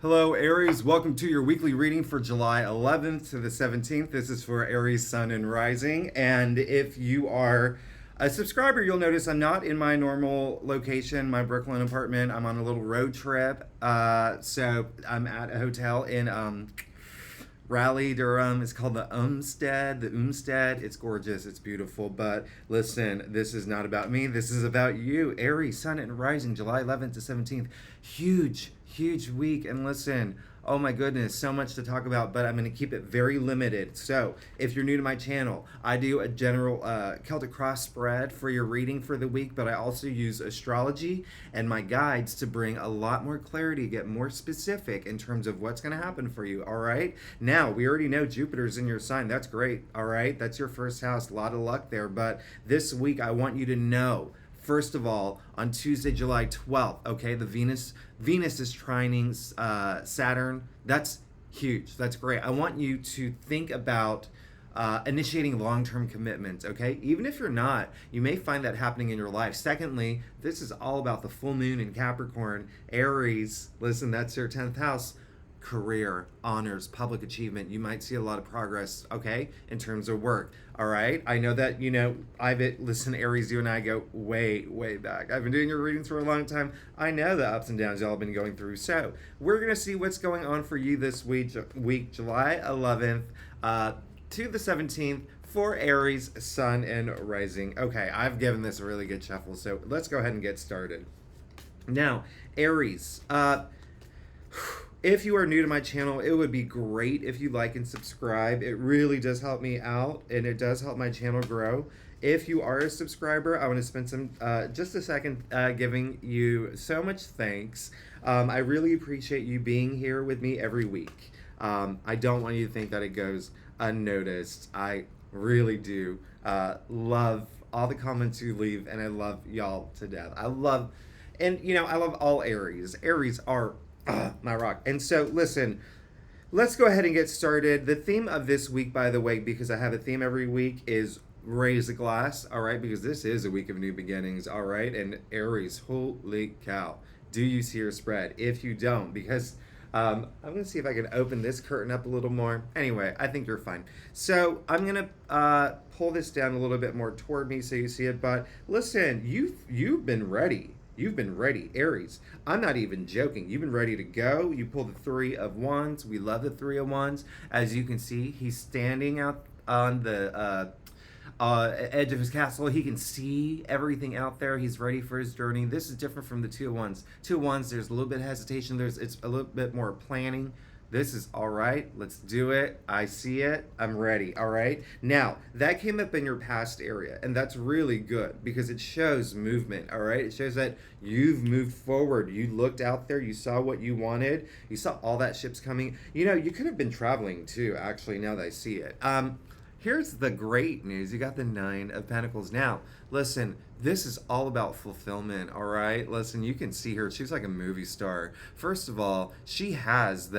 Hello, Aries. Welcome to your weekly reading for July 11th to the 17th. This is for Aries, Sun, and Rising. And if you are a subscriber, you'll notice I'm not in my normal location, my Brooklyn apartment. I'm on a little road trip. So I'm at a hotel in Raleigh, Durham. It's called the Umstead. The Umstead. It's gorgeous. It's beautiful. But listen, this is not about me. This is about you, Aries, Sun, and Rising, July 11th to 17th. Huge week. And listen, oh my goodness, so much to talk about, but I'm going to keep it very limited. So if you're new to my channel, I do a general Celtic cross spread for your reading for the week, but I also use astrology and my guides to bring a lot more clarity, get more specific in terms of what's going to happen for you. All right. Now, we already know Jupiter's in your sign. That's great. All right. That's your first house. A lot of luck there. But this week, I want you to know, first of all, on Tuesday, July 12th, okay, the Venus is trining Saturn. That's huge. That's great. I want you to think about initiating long-term commitments, okay? Even if you're not, you may find that happening in your life. Secondly, this is all about the full moon in Capricorn. Aries, listen, that's your 10th house. Career, honors, public achievement. You might see a lot of progress, okay, in terms of work. All right. I know that, listen, Aries, you and I go way back. I've been doing your readings for a long time. I know the ups and downs y'all have been going through. So we're going to see what's going on for you this week July 11th to the 17th for Aries, Sun, and Rising. Okay, I've given this a really good shuffle. So let's go ahead and get started. Now, Aries, if you are new to my channel, it would be great if you like and subscribe. It really does help me out, and it does help my channel grow. If you are a subscriber, I want to spend just a second giving you so much thanks. I really appreciate you being here with me every week. I don't want you to think that it goes unnoticed. I really do love all the comments you leave, and I love y'all to death. I love all Aries. Aries are my rock. And so, listen, let's go ahead and get started. The theme of this week, by the way, because I have a theme every week, is raise the glass, all right? Because this is a week of new beginnings, all right? And Aries, holy cow, do you see your spread? If you don't, because I'm going to see if I can open this curtain up a little more. Anyway, I think you're fine. So I'm going to pull this down a little bit more toward me so you see it. But listen, you've been ready. You've been ready, Aries. I'm not even joking. You've been ready to go. You pull the Three of Wands. We love the Three of Wands. As you can see, he's standing out on the edge of his castle. He can see everything out there. He's ready for his journey. This is different from the Two of Wands. Two of Wands, there's a little bit of hesitation. It's a little bit more planning. This is all right. Let's do it. I see it. I'm ready. All right. Now, that came up in your past area, and that's really good because it shows movement. All right. It shows that you've moved forward. You looked out there. You saw what you wanted. You saw all that ships coming. You could have been traveling too, actually, now that I see it. Here's the great news. You got the Nine of Pentacles. Now, listen, this is all about fulfillment, all right? Listen, you can see her. She's like a movie star. First of all, she has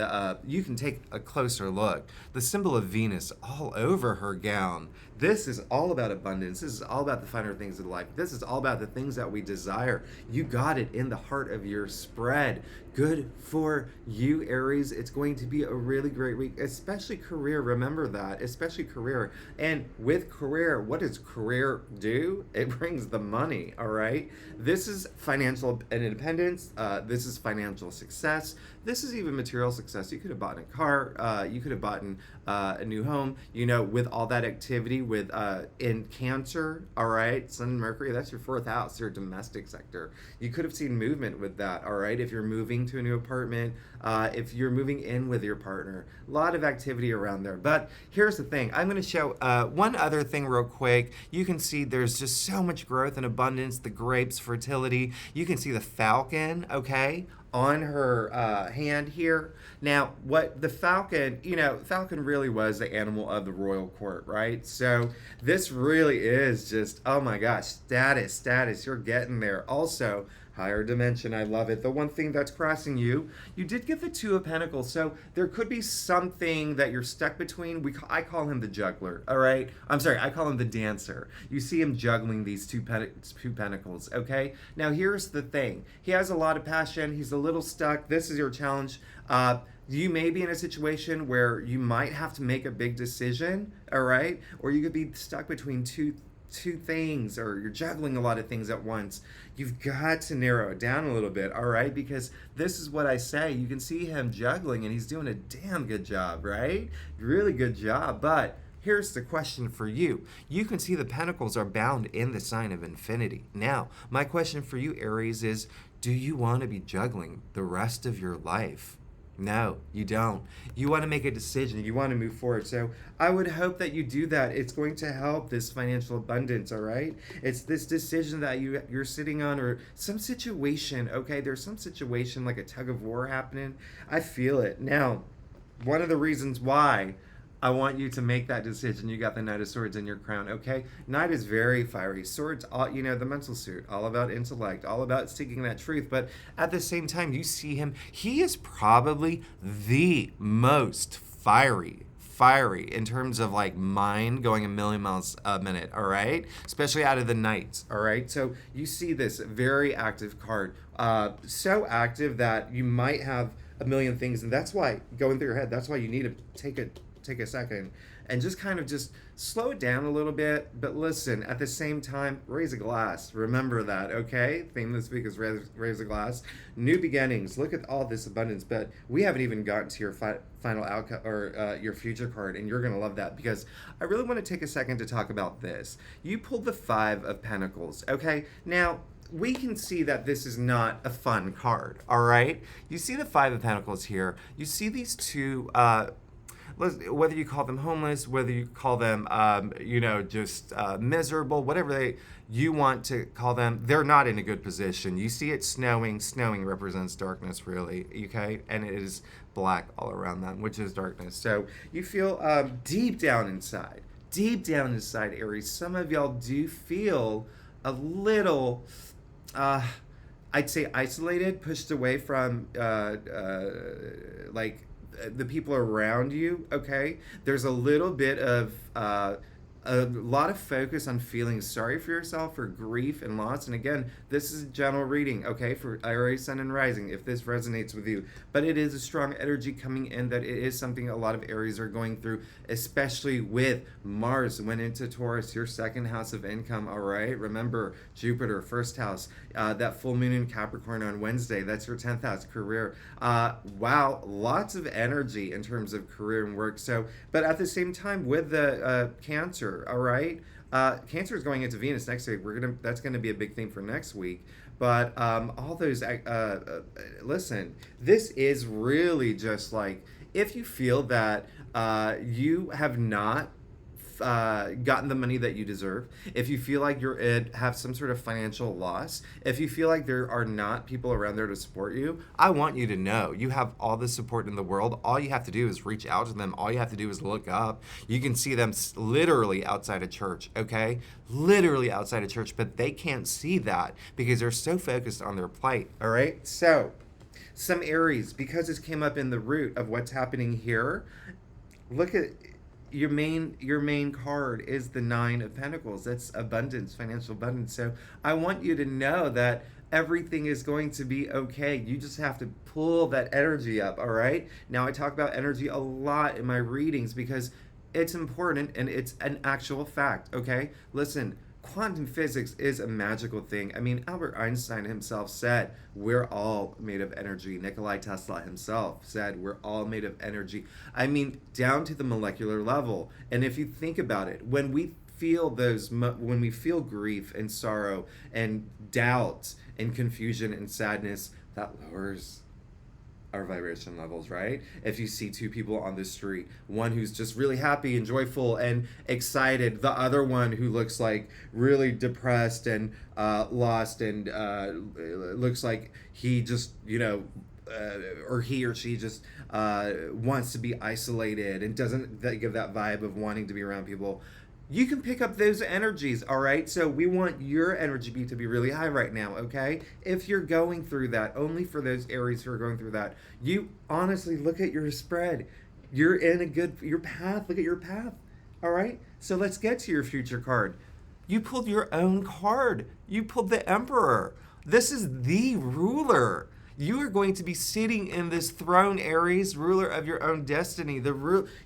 you can take a closer look. The symbol of Venus all over her gown. This is all about abundance. This is all about the finer things of life. This is all about the things that we desire. You got it in the heart of your spread. Good for you, Aries. It's going to be a really great week, especially career. Remember that, especially career. And with career, what does career do? It brings the money, all right? This is financial independence. This is financial success. This is even material success. You could have bought a car. You could have bought a new home, with all that activity in Cancer, all right? Sun and Mercury, that's your fourth house, your domestic sector. You could have seen movement with that, all right? If you're moving to a new apartment, if you're moving in with your partner, a lot of activity around there. But here's the thing. I'm going to show one other thing real quick. You can see there's just so much growth and abundance, the grapes, fertility. You can see the falcon, okay, on her hand here. Now, what the falcon, falcon really was the animal of the royal court, right? So this really is just, oh my gosh, status, you're getting there. Also, Higher dimension, I love it. The one thing that's crossing you, you did get the Two of Pentacles, so there could be something that you're stuck between. I call him the juggler, all right? I'm sorry, I call him the dancer. You see him juggling these two pentacles, okay? Now here's the thing. He has a lot of passion. He's a little stuck. This is your challenge. You may be in a situation where you might have to make a big decision, all right? Or you could be stuck between two things, or you're juggling a lot of things at once. You've got to narrow it down a little bit, all right? Because this is what I say. You can see him juggling and he's doing a damn good job, right? Really good job. But here's the question for you. You can see the pentacles are bound in the sign of infinity. Now, my question for you, Aries, is do you want to be juggling the rest of your life? No, you don't. You want to make a decision. You want to move forward. So I would hope that you do that. It's going to help this financial abundance, all right? It's this decision that you're sitting on, or some situation, okay? There's some situation like a tug of war happening. I feel it. Now, one of the reasons why I want you to make that decision. You got the Knight of Swords in your crown, okay? Knight is very fiery. Swords, all, you know, the mental suit, all about intellect, all about seeking that truth. But at the same time, you see him, he is probably the most fiery in terms of like mind going a million miles a minute, all right? Especially out of the Knights, all right? So you see this very active card, so active that you might have a million things, and that's why, going through your head, that's why you need to take a second and just kind of just slow it down a little bit. But listen, at the same time, raise a glass. Remember that, okay? Theme this week is raise a glass. New beginnings. Look at all this abundance, but we haven't even gotten to your final outcome, or your future card, and you're going to love that, because I really want to take a second to talk about this. You pulled the Five of Pentacles, okay? Now, we can see that this is not a fun card, all right? You see the Five of Pentacles here. You see these two, whether you call them homeless, whether you call them, just miserable, whatever you want to call them, they're not in a good position. You see it snowing. Snowing represents darkness, really, okay? And it is black all around them, which is darkness. So you feel deep down inside, Aries, some of y'all do feel a little, I'd say isolated, pushed away from, the people around you, okay? There's a little bit of a lot of focus on feeling sorry for yourself, for grief and loss. And again, this is a general reading, okay, for Aries, Sun, and Rising, if this resonates with you. But it is a strong energy coming in, that it is something a lot of Aries are going through, especially with Mars went into Taurus, your second house of income, all right? Remember, Jupiter, first house, that full moon in Capricorn on Wednesday, that's your 10th house, career. Wow, lots of energy in terms of career and work. So, but at the same time, with the Cancer, all right? Cancer is going into Venus next week. That's gonna be a big theme for next week. But all those, listen, this is really just like, if you feel that you have not gotten the money that you deserve, if you feel like have some sort of financial loss, if you feel like there are not people around there to support you, I want you to know you have all the support in the world. All you have to do is reach out to them. All you have to do is look up. You can see them literally outside of church, okay? Literally outside of church, but they can't see that because they're so focused on their plight, all right? So, some Aries, because this came up in the root of what's happening here, look at your main card is the Nine of Pentacles. That's abundance, financial abundance. So I want you to know that everything is going to be okay. You just have to pull that energy up, all right? Now, I talk about energy a lot in my readings because it's important and it's an actual fact, okay? Listen, quantum physics is a magical thing. I mean, Albert Einstein himself said, we're all made of energy. Nikola Tesla himself said, we're all made of energy. I mean, down to the molecular level. And if you think about it, when we feel grief and sorrow and doubt and confusion and sadness, that lowers our vibration levels, right? If you see two people on the street, one who's just really happy and joyful and excited, the other one who looks like really depressed and lost and looks like he just, or he or she just wants to be isolated and doesn't give that vibe of wanting to be around people. you can pick up those energies, all right? So we want your energy to be really high right now, okay? If you're going through that, only for those Aries who are going through that, you honestly look at your spread. You're in your path. Look at your path, all right? So let's get to your future card. You pulled your own card. You pulled the Emperor. This is the ruler. You are going to be sitting in this throne, Aries, ruler of your own destiny.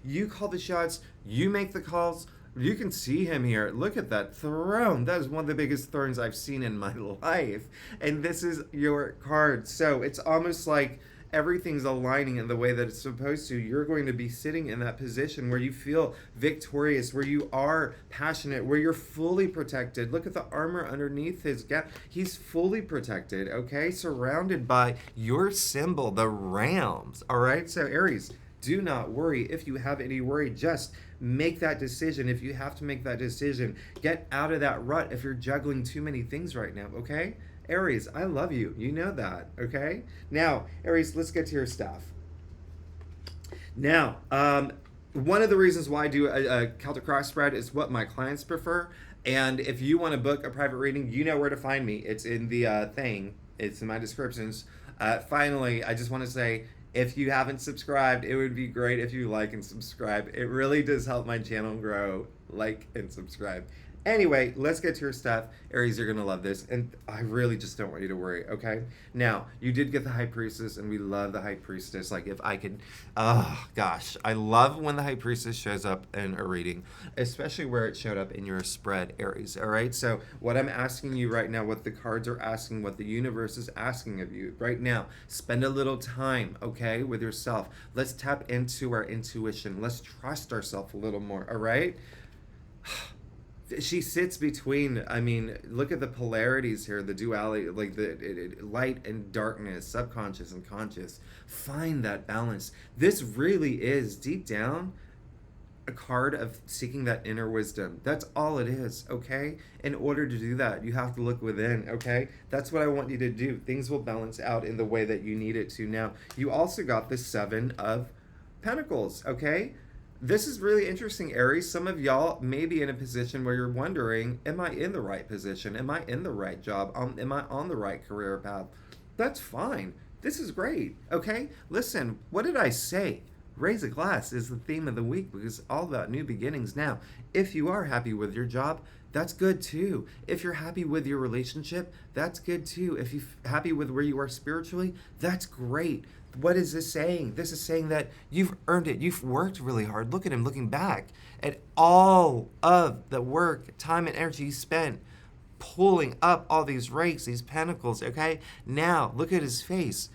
You call the shots. You make the calls. You can see him here. Look at that throne. That is one of the biggest thrones I've seen in my life. And this is your card. So it's almost like everything's aligning in the way that it's supposed to. You're going to be sitting in that position where you feel victorious, where you are passionate, where you're fully protected. Look at the armor underneath his gap. He's fully protected, okay? Surrounded by your symbol, the rams, all right? So Aries, do not worry. If you have any worry, just make that decision. If you have to make that decision, get out of that rut if you're juggling too many things right now, okay? Aries, I love you. You know that, okay? Now, Aries, let's get to your stuff. Now, one of the reasons why I do a Celtic cross spread is what my clients prefer. And if you want to book a private reading, you know where to find me. It's in the thing. It's in my descriptions. Finally, I just want to say, if you haven't subscribed, it would be great if you like and subscribe. It really does help my channel grow. Like and subscribe. Anyway, let's get to your stuff. Aries, you're going to love this. And I really just don't want you to worry, okay? Now, you did get the High Priestess, and we love the High Priestess. Like, if I could... Oh, gosh. I love when the High Priestess shows up in a reading, especially where it showed up in your spread, Aries, all right? So what I'm asking you right now, what the cards are asking, what the universe is asking of you right now, spend a little time, okay, with yourself. Let's tap into our intuition. Let's trust ourselves a little more, all right? She sits between, I mean, look at the polarities here, the duality, like the light and darkness, subconscious and conscious. Find that balance. This really is, deep down, a card of seeking that inner wisdom. That's all it is, okay? In order to do that, you have to look within, okay? That's what I want you to do. Things will balance out in the way that you need it to. Now, you also got the Seven of Pentacles, okay? This is really interesting, Aries. Some of y'all may be in a position where you're wondering, am I in the right position? Am I in the right job? Am I on the right career path? That's fine. This is great, okay? Listen, what did I say? Raise a glass is the theme of the week because it's all about new beginnings. Now, if you are happy with your job, that's good too. If you're happy with your relationship, that's good too. If you're happy with where you are spiritually, that's great. What is this saying? This is saying that you've earned it. You've worked really hard. Look at him looking back at all of the work, time, and energy you spent pulling up all these rakes, these pentacles, okay? Now, look at his face.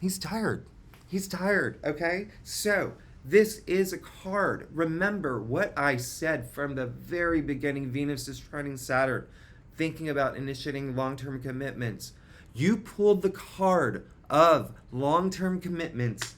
He's tired. He's tired, okay? So, this is a card. Remember what I said from the very beginning. Venus is trining Saturn, thinking about initiating long-term commitments. You pulled the card of long-term commitments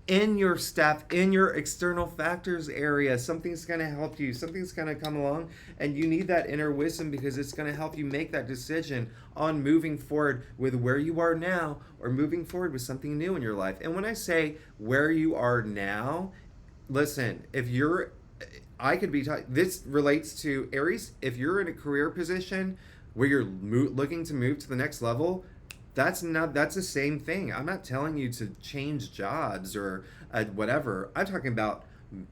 in your stuff, in your external factors area. Something's going to help you. Something's going to come along, and you need that inner wisdom because it's going to help you make that decision on moving forward with where you are now or moving forward with something new in your life. And when I say where you are now, listen, if you're, I could be talking, this relates to Aries. If you're in a career position where you're looking to move to the next level, that's the same thing. I'm not telling you to change jobs or whatever. I'm talking about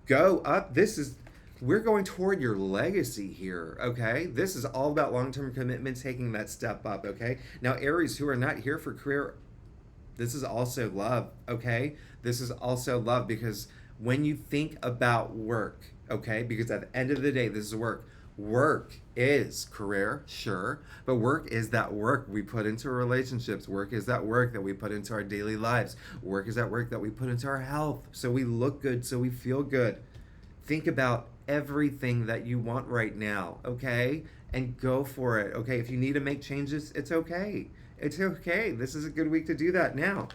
go up. We're going toward your legacy here, okay? This is all about long-term commitment, taking that step up, okay? Now, Aries who are not here for career, this is also love, okay? This is also love because when you think about work, okay? Because at the end of the day, this is work. Work is career, sure, but work is that work we put into relationships. Work is that work that we put into our daily lives. Work is that work that we put into our health, so we look good, so we feel good. Think about everything that you want right now, okay? And go for it, okay? If you need to make changes, it's okay. It's okay. This is a good week to do that. Now,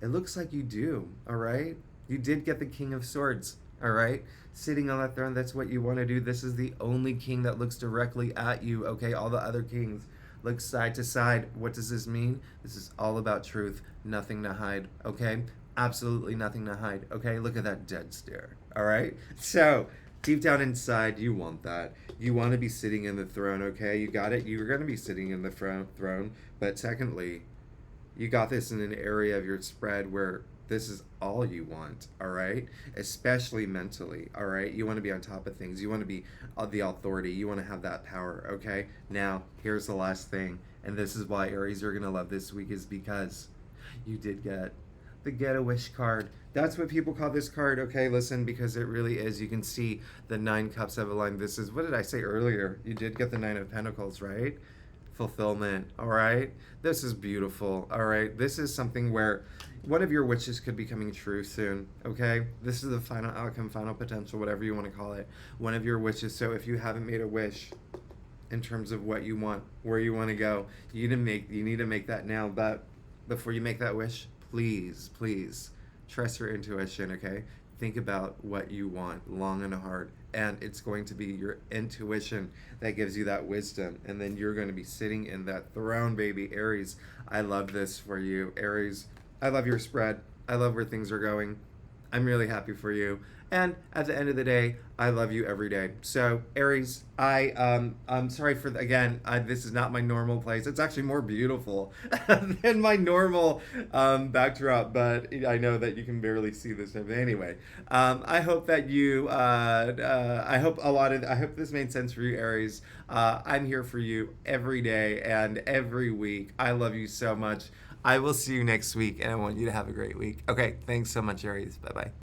it looks like you do, all right? You did get the King of Swords, all right? Sitting on that throne, that's what you want to do. This is the only king that looks directly at you, okay? All the other kings look side to side. What does this mean? This is all about truth, nothing to hide, okay? Absolutely nothing to hide, okay? Look at that dead stare, all right? So, Deep down inside, you want that. You want to be sitting in the throne, okay? You got it. You're going to be sitting in the throne. But secondly, you got this in an area of your spread where this is all you want, all right? Especially mentally, all right? You want to be on top of things. You want to be the authority. You want to have that power, okay? Now, here's the last thing, and this is why Aries you're going to love this week is because you did get the Get a Wish card. That's what people call this card, okay? Listen, because it really is. You can see the 9 cups of a line. This is, what did I say earlier? You did get the 9 of Pentacles, right? Fulfillment, all right? This is beautiful, all right? This is something where one of your wishes could be coming true soon, okay? This is the final outcome, final potential, whatever you want to call it. One of your wishes. So if you haven't made a wish in terms of what you want, where you want to go, you need to make that now. But before you make that wish, please trust your intuition, okay? Think about what you want long and hard, and it's going to be your intuition that gives you that wisdom, and then you're going to be sitting in that throne, baby. Aries, I love this for you. Aries, I love your spread. I love where things are going. I'm really happy for you. And at the end of the day, I love you every day. So Aries, I'm sorry for again. This is not my normal place. It's actually more beautiful than my normal backdrop. But I know that you can barely see this. But anyway, I hope that you. I hope I hope this made sense for you, Aries. I'm here for you every day and every week. I love you so much. I will see you next week, and I want you to have a great week. Okay, thanks so much, Aries. Bye bye.